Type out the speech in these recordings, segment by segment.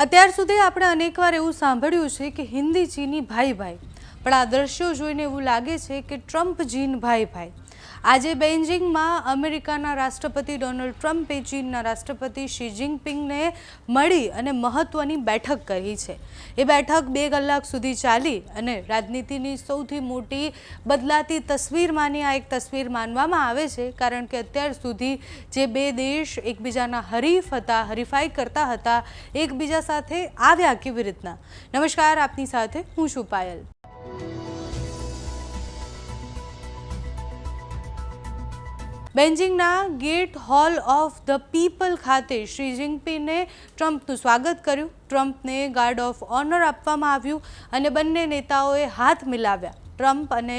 અત્યાર સુધી આપણે અનેકવાર એવું સાંભળ્યું છે કે હિન્દી ચીની ભાઈ ભાઈ, પણ આ દ્રશ્યો જોઈને એવું લાગે છે કે ટ્રમ્પ ચીન ભાઈ ભાઈ. આજે બેઇજિંગમાં અમેરિકાના રાષ્ટ્રપતિ ડોનાલ્ડ ટ્રમ્પે ચીનના રાષ્ટ્રપતિ શી જિનપિંગને મળી અને મહત્વની બેઠક કરી છે. એ બેઠક 2 કલાક સુધી ચાલી અને રાજનીતિની સૌથી મોટી બદલાતી તસવીરમાંની આ એક તસવીર માનવામાં આવે છે, કારણ કે અત્યાર સુધી જે બે દેશ એકબીજાના હરીફ હતા, હરીફાઈ કરતા હતા, એકબીજા સાથે આવ્યા કેવી રીતના. નમસ્કાર, આપની સાથે હું છું પાયલ. બેઇજિંગના great hall of the people ખાતે શી જિનપિંગે ટ્રમ્પનું સ્વાગત કર્યું. ટ્રમ્પને ગાર્ડ ઓફ ઓનર આપવામાં આવ્યું અને બંને નેતાઓએ હાથ મિલાવ્યા. ટ્રમ્પ અને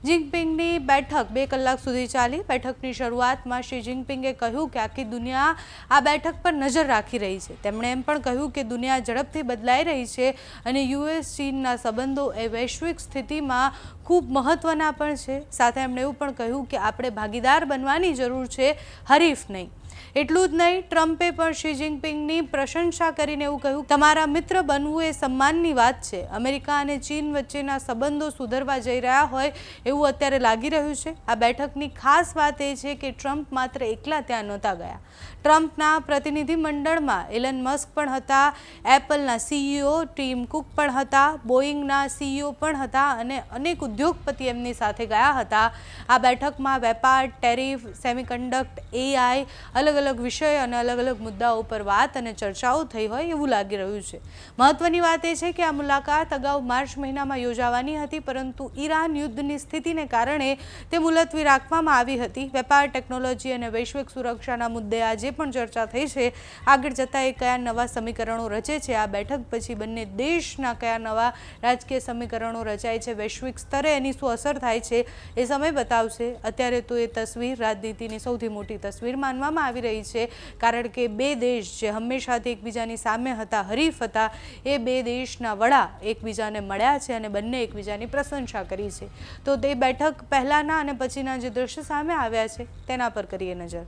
જિનપિંગની બેઠક 2 કલાક સુધી ચાલી. બેઠકની શરૂઆતમાં શી જિનપિંગે કહ્યું કે આખી દુનિયા આ બેઠક પર નજર રાખી રહી છે. તેમણે એમ પણ કહ્યું કે દુનિયા ઝડપથી બદલાઈ રહી છે અને યુએસ ચીનના સંબંધો એ વૈશ્વિક સ્થિતિમાં ખૂબ મહત્ત્વના પણ છે. સાથે એમણે એવું પણ કહ્યું કે આપણે ભાગીદાર બનવાની જરૂર છે, હરીફ નહીં. એટલું જ નહીં, ટ્રમ્પે પણ શી જિનપિંગની પ્રશંસા કરીને એવું કહ્યું, તમારા મિત્ર બનવું એ સન્માનની વાત છે. અમેરિકા અને ચીન વચ્ચેના સંબંધો સુધરવા જઈ રહ્યા હોય એવું અત્યારે લાગી રહ્યું છે. આ બેઠકની ખાસ વાત એ છે કે ટ્રમ્પ માત્ર એકલા ત્યાં નહોતા ગયા. ટ્રમ્પના પ્રતિનિધિ મંડળમાં એલન મસ્ક પણ હતા, એપલના સીઈઓ ટીમ કુક પણ હતા, બોઈંગના સીઈઓ પણ હતા અને અનેક ઉદ્યોગપતિ એમની સાથે ગયા હતા. આ બેઠકમાં વેપાર, ટેરિફ, સેમિકન્ડક્ટર, એઆઈ, અલગ અલગ વિષય અને અલગ અલગ મુદ્દાઓ પર વાત અને ચર્ચાઓ થઈ હોય એવું લાગી રહ્યું છે. મહત્વની વાત એ છે કે આ મુલાકાત અગાઉ માર્ચ મહિનામાં યોજાવાની હતી, પરંતુ ઈરાન યુદ્ધની સ્થિતિને કારણે તે મુલતવી રાખવામાં આવી હતી. વેપાર, ટેકનોલોજી અને વૈશ્વિક સુરક્ષાના મુદ્દે આજે પણ ચર્ચા થઈ છે. આગળ જતાં એ કયા નવા સમીકરણો રચે છે, આ બેઠક પછી બંને દેશના કયા નવા રાજકીય સમીકરણો રચાય છે, વૈશ્વિક સ્તરે એની શું અસર થાય છે, એ સમય બતાવશે. અત્યારે તો એ તસવીર રાજનીતિની સૌથી મોટી તસવીર માનવામાં આવી રહી છે, કારણ કે બે દેશ જે હંમેશાથી એકબીજાની સામે હતા, હરીફ હતા, એ બે દેશના વડા એકબીજાને મળ્યા છે અને બંને એકબીજાની પ્રશંસા કરી છે. તો તે બેઠક પહેલાંના અને પછીના જે દ્રશ્ય સામે આવ્યા છે તેના પર કરીએ નજર.